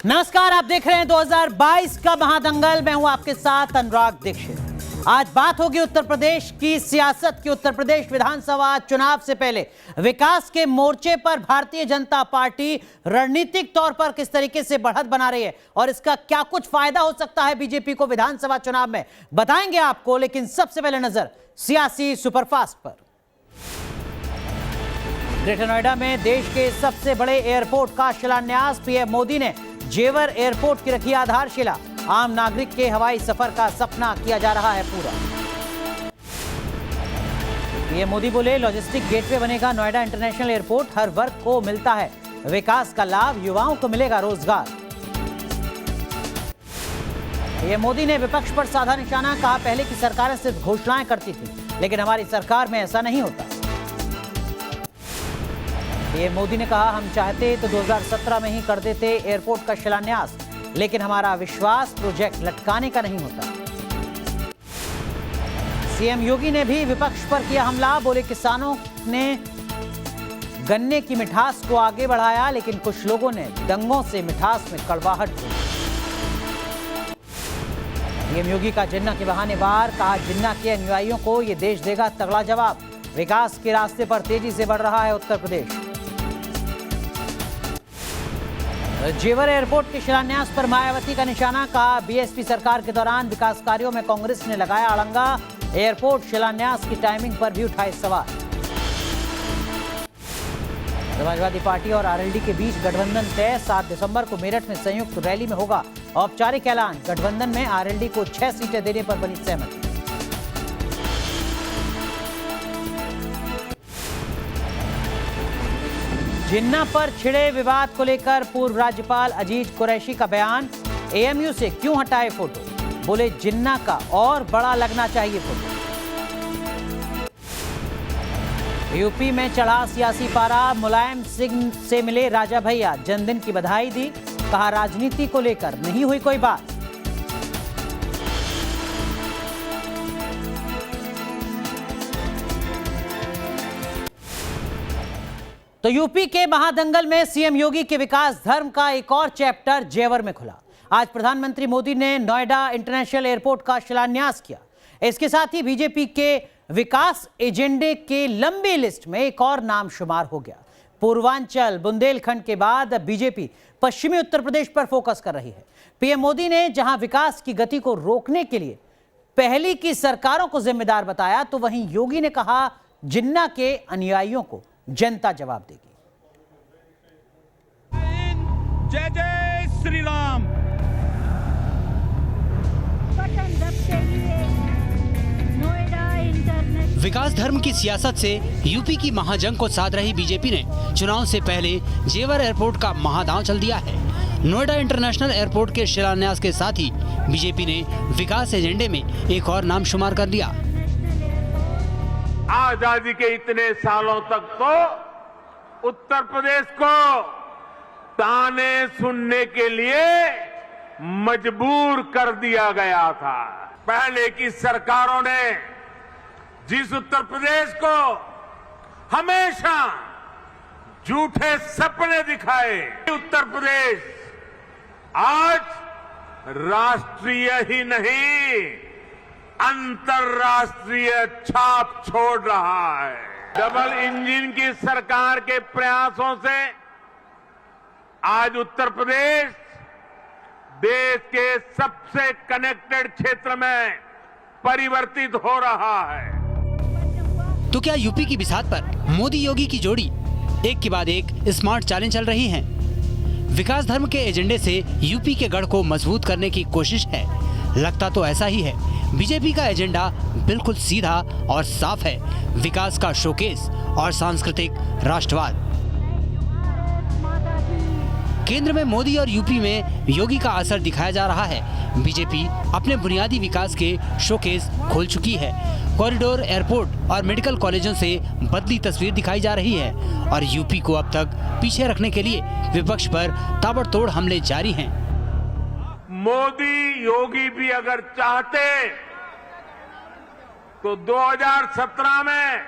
नमस्कार, आप देख रहे हैं 2022 का महादंगल। मैं हूं आपके साथ अनुराग दीक्षित। आज बात होगी उत्तर प्रदेश की सियासत की। उत्तर प्रदेश विधानसभा चुनाव से पहले विकास के मोर्चे पर भारतीय जनता पार्टी रणनीतिक तौर पर किस तरीके से बढ़त बना रही है और इसका क्या कुछ फायदा हो सकता है बीजेपी को विधानसभा चुनाव में, बताएंगे आपको। लेकिन सबसे पहले नजर सियासी सुपरफास्ट पर। ग्रेटर नोएडा में देश के सबसे बड़े एयरपोर्ट का शिलान्यास। पीएम मोदी ने जेवर एयरपोर्ट की रखी आधारशिला। आम नागरिक के हवाई सफर का सपना किया जा रहा है पूरा। पीएम मोदी बोले, लॉजिस्टिक गेटवे बनेगा नोएडा इंटरनेशनल एयरपोर्ट। हर वर्ग को मिलता है विकास का लाभ, युवाओं को मिलेगा रोजगार। पीएम मोदी ने विपक्ष पर साधा निशाना। कहा, पहले की सरकारें सिर्फ घोषणाएं करती थी, लेकिन हमारी सरकार में ऐसा नहीं होता। पीएम मोदी ने कहा, हम चाहते तो 2017 में ही कर देते एयरपोर्ट का शिलान्यास, लेकिन हमारा विश्वास प्रोजेक्ट लटकाने का नहीं होता। सीएम योगी ने भी विपक्ष पर किया हमला। बोले, किसानों ने गन्ने की मिठास को आगे बढ़ाया, लेकिन कुछ लोगों ने दंगों से मिठास में कड़वाहट दी। सीएम योगी का जिन्ना के बहाने वार। कहा, जिन्ना के अनुयायियों को यह देश देगा तगड़ा जवाब। विकास के रास्ते पर तेजी से बढ़ रहा है उत्तर प्रदेश। जेवर एयरपोर्ट के शिलान्यास पर मायावती का निशाना। कहा, बीएसपी सरकार के दौरान विकास कार्यों में कांग्रेस ने लगाया अड़ंगा। एयरपोर्ट शिलान्यास की टाइमिंग पर भी उठाए सवाल। समाजवादी पार्टी और आरएलडी के बीच गठबंधन तय। 7 दिसंबर को मेरठ में संयुक्त रैली में होगा औपचारिक ऐलान। गठबंधन में आरएलडी को 6 सीटें देने पर बनी सहमति। जिन्ना पर छिड़े विवाद को लेकर पूर्व राज्यपाल अजीज कुरैशी का बयान। एएमयू से क्यों हटाए फोटो? बोले, जिन्ना का और बड़ा लगना चाहिए फोटो। यूपी में चढ़ा सियासी पारा। मुलायम सिंह से मिले राजा भैया, जन्मदिन की बधाई दी। कहा, राजनीति को लेकर नहीं हुई कोई बात। तो यूपी के महादंगल में सीएम योगी के विकास धर्म का एक और चैप्टर जेवर में खुला। आज प्रधानमंत्री मोदी ने नोएडा इंटरनेशनल एयरपोर्ट का शिलान्यास किया। इसके साथ ही बीजेपी के विकास एजेंडे के लंबी लिस्ट में एक और नाम शुमार हो गया। पूर्वांचल बुंदेलखंड के बाद बीजेपी पश्चिमी उत्तर प्रदेश पर फोकस कर रही है। पीएम मोदी ने जहां विकास की गति को रोकने के लिए पहली की सरकारों को जिम्मेदार बताया, तो वहीं योगी ने कहा, जिन्ना के अनुयायियों को जनता जवाब देगी। जय जय श्री राम। विकास धर्म की सियासत से यूपी की महाजंग को साध रही बीजेपी ने चुनाव से पहले जेवर एयरपोर्ट का महादांव चल दिया है। नोएडा इंटरनेशनल एयरपोर्ट के शिलान्यास के साथ ही बीजेपी ने विकास एजेंडे में एक और नाम शुमार कर दिया। आजादी के इतने सालों तक तो उत्तर प्रदेश को ताने सुनने के लिए मजबूर कर दिया गया था। पहले की सरकारों ने जिस उत्तर प्रदेश को हमेशा झूठे सपने दिखाए, उत्तर प्रदेश आज राष्ट्रीय ही नहीं अंतर्राष्ट्रीय छाप छोड़ रहा है। डबल इंजन की सरकार के प्रयासों से आज उत्तर प्रदेश देश के सबसे कनेक्टेड क्षेत्र में परिवर्तित हो रहा है। तो क्या यूपी की बिसात पर मोदी योगी की जोड़ी एक के बाद एक स्मार्ट चालें चल रही हैं? विकास धर्म के एजेंडे से यूपी के गढ़ को मजबूत करने की कोशिश है। लगता तो ऐसा ही है। बीजेपी का एजेंडा बिल्कुल सीधा और साफ है, विकास का शोकेस और सांस्कृतिक राष्ट्रवाद। केंद्र में मोदी और यूपी में योगी का असर दिखाया जा रहा है। बीजेपी अपने बुनियादी विकास के शोकेस खोल चुकी है। कॉरिडोर, एयरपोर्ट और मेडिकल कॉलेजों से बदली तस्वीर दिखाई जा रही है और यूपी को अब तक पीछे रखने के लिए विपक्ष पर ताबड़तोड़ हमले जारी हैं। मोदी योगी भी अगर चाहते तो 2017 में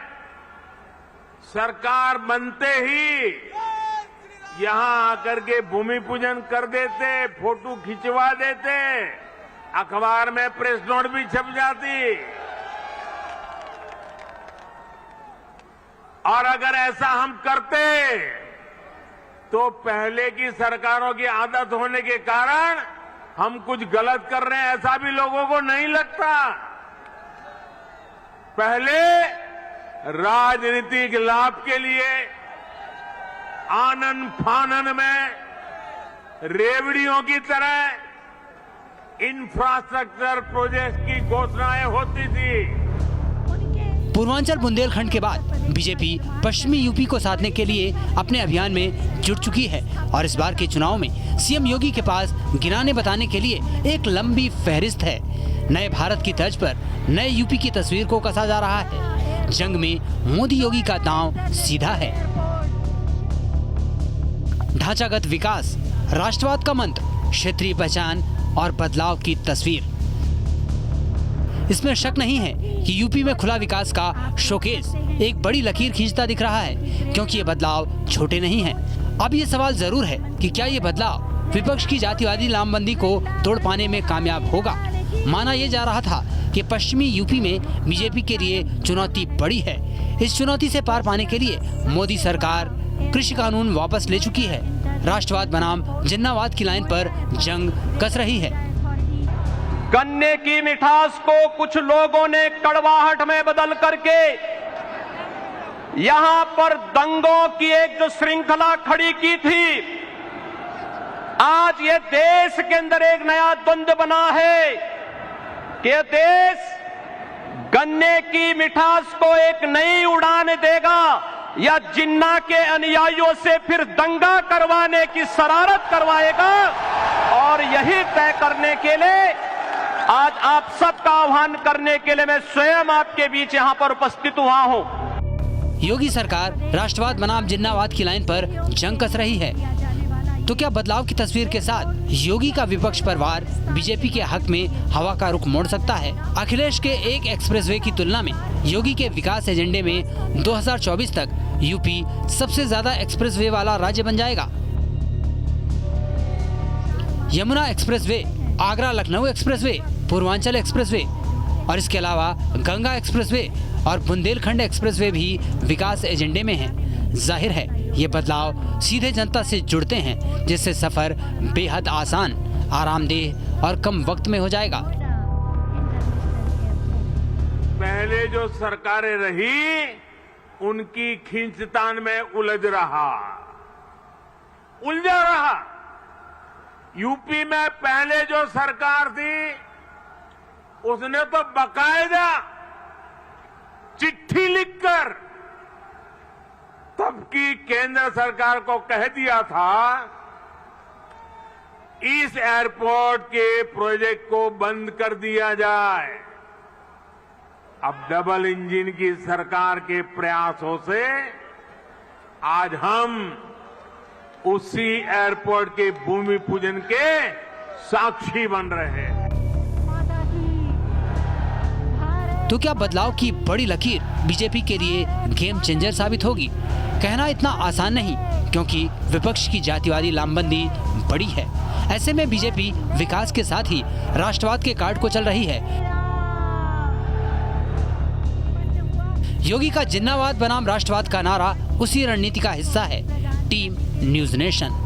सरकार बनते ही यहां आकर के भूमि पूजन कर देते, फोटो खिंचवा देते, अखबार में प्रेस नोट भी छप जाती। और अगर ऐसा हम करते तो पहले की सरकारों की आदत होने के कारण हम कुछ गलत कर रहे हैं ऐसा भी लोगों को नहीं लगता। पहले राजनीतिक लाभ के लिए आनन फानन में रेवड़ियों की तरह इंफ्रास्ट्रक्चर प्रोजेक्ट की घोषणाएं होती थी। पूर्वांचल बुंदेलखंड के बाद बीजेपी पश्चिमी यूपी को साधने के लिए अपने अभियान में जुट चुकी है और इस बार के चुनाव में सीएम योगी के पास गिनाने बताने के लिए एक लंबी फहरिस्त है। नए भारत की तर्ज पर नए यूपी की तस्वीर को कसा जा रहा है। जंग में मोदी योगी का दांव सीधा है। ढांचागत विकास, राष्ट्रवाद का मंत्र, क्षेत्रीय पहचान और बदलाव की तस्वीर। इसमें शक नहीं है कि यूपी में खुला विकास का शोकेस एक बड़ी लकीर खींचता दिख रहा है, क्योंकि ये बदलाव छोटे नहीं हैं। अब ये सवाल जरूर है कि क्या ये बदलाव विपक्ष की जातिवादी लामबंदी को तोड़ पाने में कामयाब होगा। माना यह जा रहा था कि पश्चिमी यूपी में बीजेपी के लिए चुनौती बड़ी है। इस चुनौती से पार पाने के लिए मोदी सरकार कृषि कानून वापस ले चुकी है। राष्ट्रवाद बनाम जिन्नावाद की लाइन पर जंग कस रही है। गन्ने की मिठास को कुछ लोगों ने कड़वाहट में बदल करके यहां पर दंगों की एक जो श्रृंखला खड़ी की थी, आज ये देश के अंदर एक नया द्वंद्व बना है कि देश गन्ने की मिठास को एक नई उड़ान देगा या जिन्ना के अनुयायियों से फिर दंगा करवाने की शरारत करवाएगा। और यही तय करने के लिए आज आप सबका आह्वान करने के लिए मैं स्वयं आपके बीच यहां पर उपस्थित हुआ हूं। योगी सरकार राष्ट्रवाद बनाम जिन्नावाद की लाइन पर जंग कस रही है। तो क्या बदलाव की तस्वीर के साथ योगी का विपक्ष पर वार बीजेपी के हक में हवा का रुख मोड़ सकता है? अखिलेश के एक एक्सप्रेसवे की तुलना में योगी के विकास एजेंडे में 2024 तक यूपी सबसे ज्यादा एक्सप्रेसवे वाला राज्य बन जाएगा। Yamuna expressway, Agra Lucknow expressway, Purvanchal expressway और इसके अलावा गंगा एक्सप्रेसवे और बुंदेलखंड एक्सप्रेसवे भी विकास एजेंडे में हैं। जाहिर है ये बदलाव सीधे जनता से जुड़ते हैं, जिससे सफर बेहद आसान, आरामदेह और कम वक्त में हो जाएगा। पहले जो सरकारें रही उनकी खींचतान में उलझा रहा। यूपी में पहले जो सरकार थी उसने तो बकायदा चिट्ठी लिखकर तब की केंद्र सरकार को कह दिया था इस एयरपोर्ट के प्रोजेक्ट को बंद कर दिया जाए। अब डबल इंजन की सरकार के प्रयासों से आज हम उसी एयरपोर्ट के भूमि पूजन के साक्षी बन रहे हैं। तो क्या बदलाव की बड़ी लकीर बीजेपी के लिए गेम चेंजर साबित होगी? कहना इतना आसान नहीं, क्योंकि विपक्ष की जातिवादी लामबंदी बड़ी है। ऐसे में बीजेपी विकास के साथ ही राष्ट्रवाद के कार्ड को चल रही है। योगी का जिन्नावाद बनाम राष्ट्रवाद का नारा उसी रणनीति का हिस्सा है। Team news nation.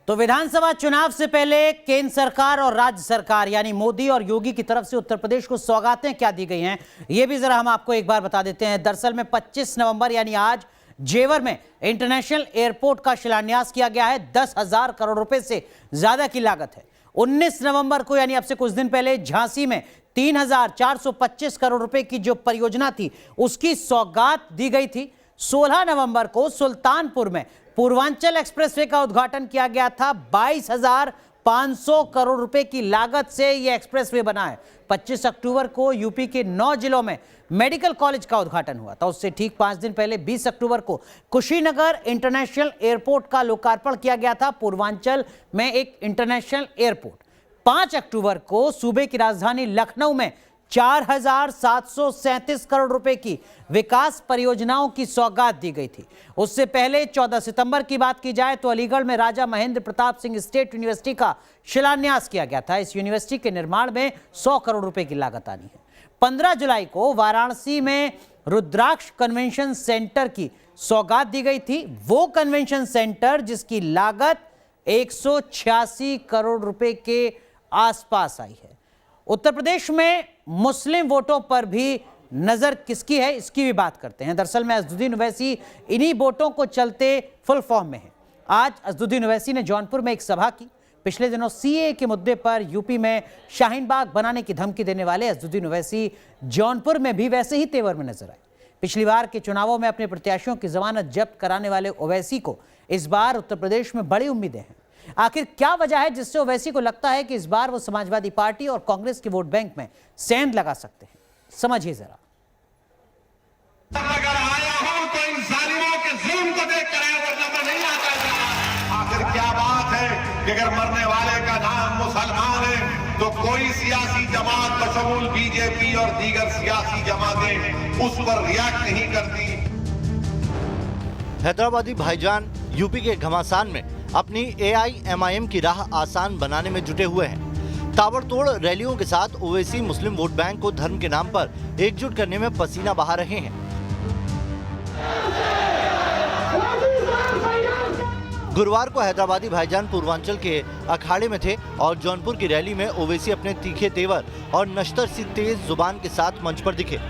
तो विधानसभा चुनाव से पहले केंद्र सरकार और राज्य सरकार यानी मोदी और योगी की तरफ से उत्तर प्रदेश को सौगातें क्या दी गई हैं, ये भी जरा हम आपको एक बार बता देते हैं। दरअसल में 25 नवंबर यानी आज जेवर में इंटरनेशनल एयरपोर्ट का शिलान्यास किया गया है। 10,000 करोड़ रुपए से ज्यादा की लागत है। 19 नवंबर को यानी अब से कुछ दिन पहले झांसी में 3,425 करोड़ रुपए की जो परियोजना थी उसकी सौगात दी गई थी। 16 नवंबर को सुल्तानपुर में पूर्वांचल एक्सप्रेसवे का उद्घाटन किया गया था। 22,500 करोड़ रुपए की लागत से यह एक्सप्रेसवे बना है। 25 अक्टूबर को यूपी के 9 जिलों में मेडिकल कॉलेज का उद्घाटन हुआ था। उससे ठीक 5 दिन पहले 20 अक्टूबर को कुशीनगर इंटरनेशनल एयरपोर्ट का लोकार्पण किया गया था। पूर्वांचल में एक इंटरनेशनल एयरपोर्ट। 5 अक्टूबर को सूबे की राजधानी लखनऊ में 4,737 करोड़ रुपए की विकास परियोजनाओं की सौगात दी गई थी। उससे पहले 14 सितंबर की बात की जाए तो अलीगढ़ में राजा महेंद्र प्रताप सिंह स्टेट यूनिवर्सिटी का शिलान्यास किया गया था। इस यूनिवर्सिटी के निर्माण में 100 करोड़ रुपए की लागत आनी है। 15 जुलाई को वाराणसी में रुद्राक्ष कन्वेंशन सेंटर की सौगात दी गई थी। वो कन्वेंशन सेंटर जिसकी लागत 186 करोड़ रुपए के आसपास आई है। उत्तर प्रदेश में मुस्लिम वोटों पर भी नजर किसकी है, इसकी भी बात करते हैं। दरअसल में अज़दुद्दीन ओवैसी इन्हीं वोटों को चलते फुल फॉर्म में है। आज अज़दुद्दीन ओवैसी ने जौनपुर में एक सभा की। पिछले दिनों सीए के मुद्दे पर यूपी में शाहीन बाग बनाने की धमकी देने वाले अज़दुद्दीन ओवैसी जौनपुर में भी वैसे ही तेवर में नजर आए। पिछली बार के चुनावों में अपने प्रत्याशियों की जमानत जब्त कराने वाले ओवैसी को इस बार उत्तर प्रदेश में बड़ी उम्मीदें हैं। आखिर क्या वजह है जिससे ओवैसी को लगता है कि इस बार वो समाजवादी पार्टी और कांग्रेस के वोट बैंक में सेंध लगा सकते हैं? समझिए जरा। अगर आया हूं तो इन जालिमों के जुल्म को देख कर आया, वरना मैं नहीं आता था। आखिर क्या बात है कि अगर मरने वाले का नाम मुसलमान है तो कोई सियासी जमात बशमूल बीजेपी और दीगर सियासी जमातें उस पर रिएक्ट नहीं करती। हैदराबादी भाईजान यूपी के घमासान में अपनी AIMIM की राह आसान बनाने में जुटे हुए हैं। ताबड़तोड़ रैलियों के साथ ओवैसी मुस्लिम वोट बैंक को धर्म के नाम पर एकजुट करने में पसीना बहा रहे हैं। गुरुवार को हैदराबादी भाईजान पूर्वांचल के अखाड़े में थे और जौनपुर की रैली में ओवैसी अपने तीखे तेवर और नश्तर सी तेज जुबान के साथ मंच पर दिखे।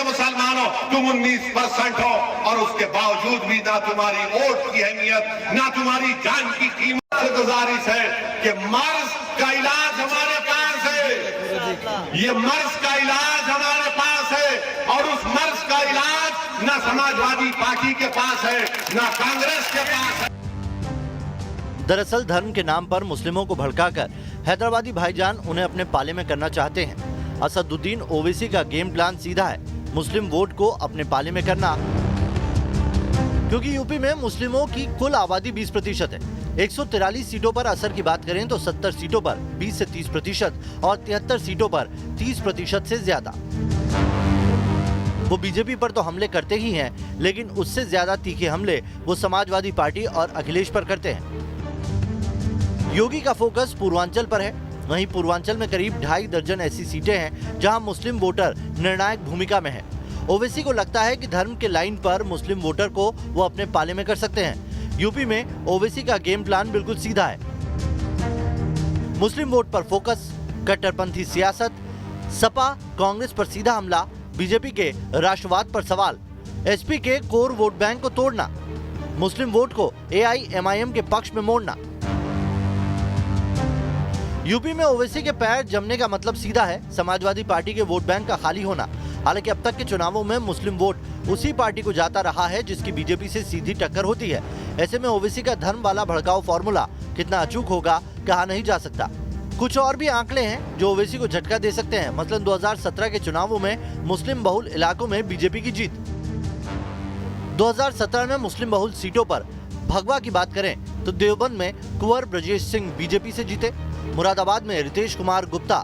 मुसलमानों, तुम 19% हो और उसके बावजूद भी ना तुम्हारी वोट की अहमियत, ना तुम्हारी जान की कीमत। गुजारिश है कि मर्ज का इलाज हमारे पास है, ये मर्ज का इलाज हमारे पास है और उस मर्ज का इलाज ना समाजवादी पार्टी के पास है, ना कांग्रेस के पास है। दरअसल धर्म के नाम पर मुस्लिमों को भड़काकर हैदराबादी भाईजान उन्हें अपने पाले में करना चाहते हैं। असदुद्दीन ओवैसी का गेम प्लान सीधा है, मुस्लिम वोट को अपने पाले में करना। क्योंकि यूपी में मुस्लिमों की कुल आबादी 20% है। 143 सीटों पर असर की बात करें तो 70 सीटों पर 20 से 30% और 73 सीटों पर 30% से ज्यादा। वो बीजेपी पर तो हमले करते ही हैं, लेकिन उससे ज्यादा तीखे हमले वो समाजवादी पार्टी और अखिलेश पर करते हैं। योगी का फोकस पूर्वांचल पर है। वहीं पूर्वांचल में करीब 2.5 दर्जन ऐसी सीटें हैं जहां मुस्लिम वोटर निर्णायक भूमिका में है। ओवैसी को लगता है कि धर्म के लाइन पर मुस्लिम वोटर को वो अपने पाले में कर सकते हैं। यूपी में ओवैसी का गेम प्लान बिल्कुल सीधा है। मुस्लिम वोट पर फोकस, कट्टरपंथी सियासत, सपा कांग्रेस पर सीधा हमला, बीजेपी के राष्ट्रवाद पर सवाल, एसपी के कोर वोट बैंक को तोड़ना, मुस्लिम वोट को AIMIM के पक्ष में मोड़ना। यूपी में ओवैसी के पैर जमने का मतलब सीधा है, समाजवादी पार्टी के वोट बैंक का खाली होना। हालांकि अब तक के चुनावों में मुस्लिम वोट उसी पार्टी को जाता रहा है जिसकी बीजेपी से सीधी टक्कर होती है। ऐसे में ओवैसी का धर्म वाला भड़काऊ फॉर्मूला कितना अचूक होगा कहा नहीं जा सकता। कुछ और भी आंकड़े हैं जो ओवैसी को झटका दे सकते हैं। मसलन 2017 के चुनावों में मुस्लिम बहुल इलाकों में बीजेपी की जीत। 2017 में मुस्लिम बहुल सीटों पर भगवा की बात करें तो देवबंद में कुंवर ब्रजेश सिंह बीजेपी से जीते, मुरादाबाद में रितेश कुमार गुप्ता,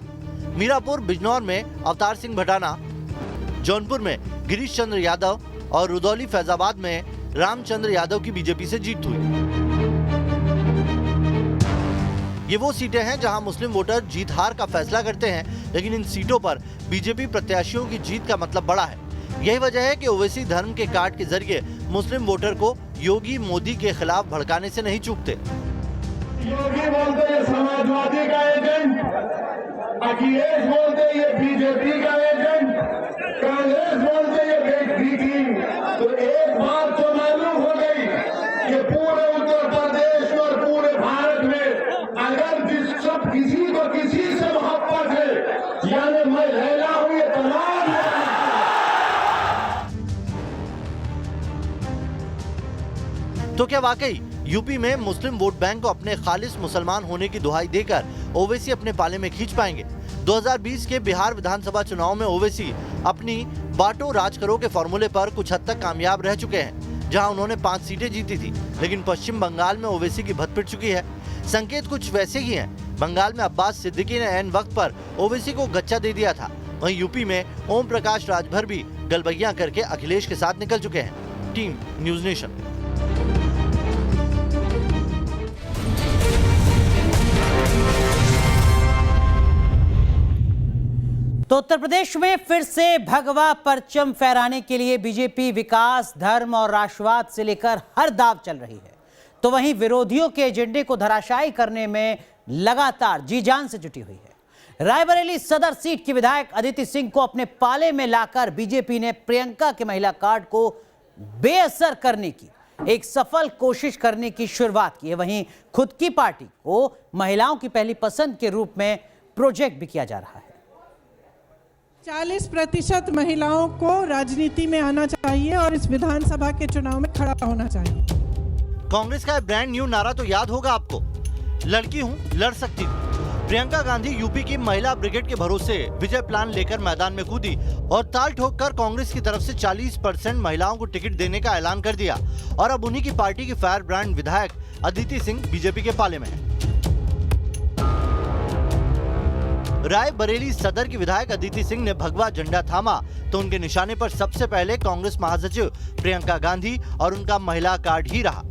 मीरापुर बिजनौर में अवतार सिंह भटाना, जौनपुर में गिरीश चंद्र यादव और रुदौली फैजाबाद में रामचंद्र यादव की बीजेपी से जीत हुई। ये वो सीटें हैं जहां मुस्लिम वोटर जीत हार का फैसला करते हैं, लेकिन इन सीटों पर बीजेपी प्रत्याशियों की जीत का मतलब बड़ा है। यही वजह है कि ओवैसी धर्म के कार्ड के जरिए मुस्लिम वोटर को योगी मोदी के खिलाफ भड़काने से नहीं चूकते। योगी बोलते ये समाजवादी का एजेंट, अखिलेश बोलते ये बीजेपी का एजेंट, कांग्रेस बोलते ये बीजेपी। तो एक बात तो मालूम हो गई कि पूरे उत्तर प्रदेश और पूरे भारत में अगर किसी को किसी से मोहब्बत है, यानी मैं लैला हूं, ये तमाम तो क्या वाकई यूपी में मुस्लिम वोट बैंक को अपने खालिस मुसलमान होने की दुहाई देकर ओवैसी अपने पाले में खींच पाएंगे? 2020 के बिहार विधानसभा चुनाव में ओवैसी अपनी बांटो राज करो के फॉर्मूले पर कुछ हद तक कामयाब रह चुके हैं, जहां उन्होंने 5 सीटें जीती थी, लेकिन पश्चिम बंगाल में ओवैसी की भत पिट चुकी है। संकेत कुछ वैसे ही हैं। बंगाल में अब्बास सिद्दीकी ने ऐन वक्त पर ओवैसी को गच्चा दे दिया था। वहीं यूपी में ओम प्रकाश राजभर भी गलबैया करके अखिलेश के साथ निकल चुके हैं। Team news nation. तो उत्तर प्रदेश में फिर से भगवा परचम फहराने के लिए बीजेपी विकास, धर्म और राष्ट्रवाद से लेकर हर दाव चल रही है, तो वहीं विरोधियों के एजेंडे को धराशायी करने में लगातार जी जान से जुटी हुई है। रायबरेली सदर सीट की विधायक अदिति सिंह को अपने पाले में लाकर बीजेपी ने प्रियंका के महिला कार्ड को बेअसर करने की एक सफल कोशिश करने की शुरुआत की है। वहीं खुद की पार्टी को महिलाओं की पहली पसंद के रूप में प्रोजेक्ट भी किया जा रहा है। 40% महिलाओं को राजनीति में आना चाहिए और इस विधानसभा के चुनाव में खड़ा होना चाहिए। कांग्रेस का ब्रांड न्यू नारा तो याद होगा आपको, लड़की हूं, लड़ सकती हूं। प्रियंका गांधी यूपी की महिला ब्रिगेड के भरोसे विजय प्लान लेकर मैदान में कूदी और ताल ठोककर कांग्रेस की तरफ से 40% महिलाओं को टिकट देने का ऐलान कर दिया। और अब उन्हीं की पार्टी की फायर ब्रांड विधायक अदिति सिंह बीजेपी के पाले में है। रायबरेली सदर की विधायक अदिति सिंह ने भगवा झंडा थामा तो उनके निशाने पर सबसे पहले कांग्रेस महासचिव प्रियंका गांधी और उनका महिला कार्ड ही रहा।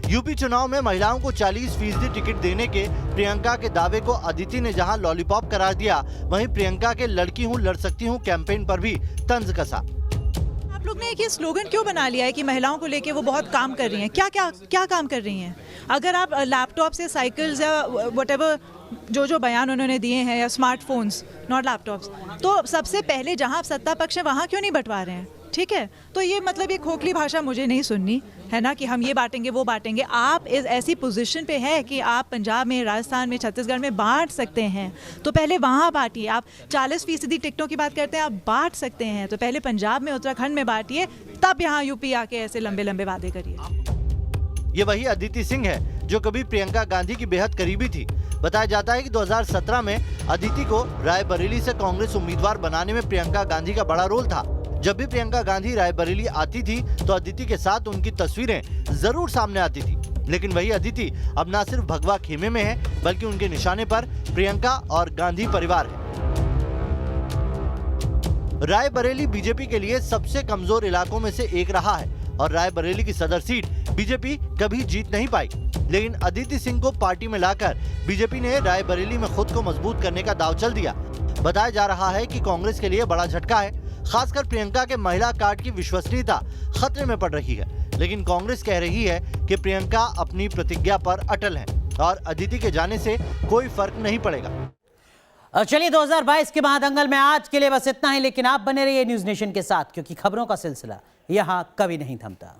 यूपी चुनाव में महिलाओं को 40% टिकट देने के प्रियंका के दावे को अदिति ने जहां लॉलीपॉप करार दिया, वहीं प्रियंका के लड़की हूं, लड़ सकती हूं कैंपेन पर भी तंज कसा। आप लोग ने एक ये स्लोगन क्यों बना लिया है कि महिलाओं को लेके वो बहुत काम कर रही हैं? क्या काम कर रही हैं? अगर आप लैपटॉप से साइकिल्स या व्हाटएवर जो बयान उन्होंने दिए हैं, या स्मार्टफोन्स, नॉट लैपटॉप्स, तो सबसे पहले जहां आप सत्ता पक्ष है वहां क्यों नहीं बंटवा रहे हैं? ठीक है, तो ये मतलब ये खोखली भाषा मुझे नहीं सुननी है ना, कि हम ये बांटेंगे वो बांटेंगे। आप इस ऐसी पोजीशन पे है कि आप पंजाब में, राजस्थान में, छत्तीसगढ़ में बांट सकते हैं, तो पहले वहाँ बांटिए। आप 40% टिकटों की बात करते हैं, आप बांट सकते हैं, तो पहले पंजाब में, उत्तराखंड में बांटिए, तब यहाँ यूपी आके ऐसे लंबे लंबे वादे करिए। ये वही अदिति सिंह है जो कभी प्रियंका गांधी की बेहद करीबी थी। बताया जाता है कि 2017 में अदिति को रायबरेली से कांग्रेस उम्मीदवार बनाने में प्रियंका गांधी का बड़ा रोल था। जब भी प्रियंका गांधी रायबरेली आती थी तो अदिति के साथ उनकी तस्वीरें जरूर सामने आती थी। लेकिन वही अदिति अब न सिर्फ भगवा खेमे में है, बल्कि उनके निशाने पर प्रियंका और गांधी परिवार है। रायबरेली बीजेपी के लिए सबसे कमजोर इलाकों में से एक रहा है और रायबरेली की सदर सीट बीजेपी कभी जीत नहीं पाई। लेकिन अदिति सिंह को पार्टी में लाकर बीजेपी ने रायबरेली में खुद को मजबूत करने का दांव चल दिया। बताया जा रहा है कि कांग्रेस के लिए बड़ा झटका है, खासकर प्रियंका के महिला कार्ड की विश्वसनीयता खतरे में पड़ रही है। लेकिन कांग्रेस कह रही है कि प्रियंका अपनी प्रतिज्ञा पर अटल है और अदिति के जाने से कोई फर्क नहीं पड़ेगा। चलिए 2022 के महादंगल में आज के लिए बस इतना ही, लेकिन आप बने रहिए न्यूज नेशन के साथ, क्योंकि खबरों का सिलसिला यहां कभी नहीं थमता।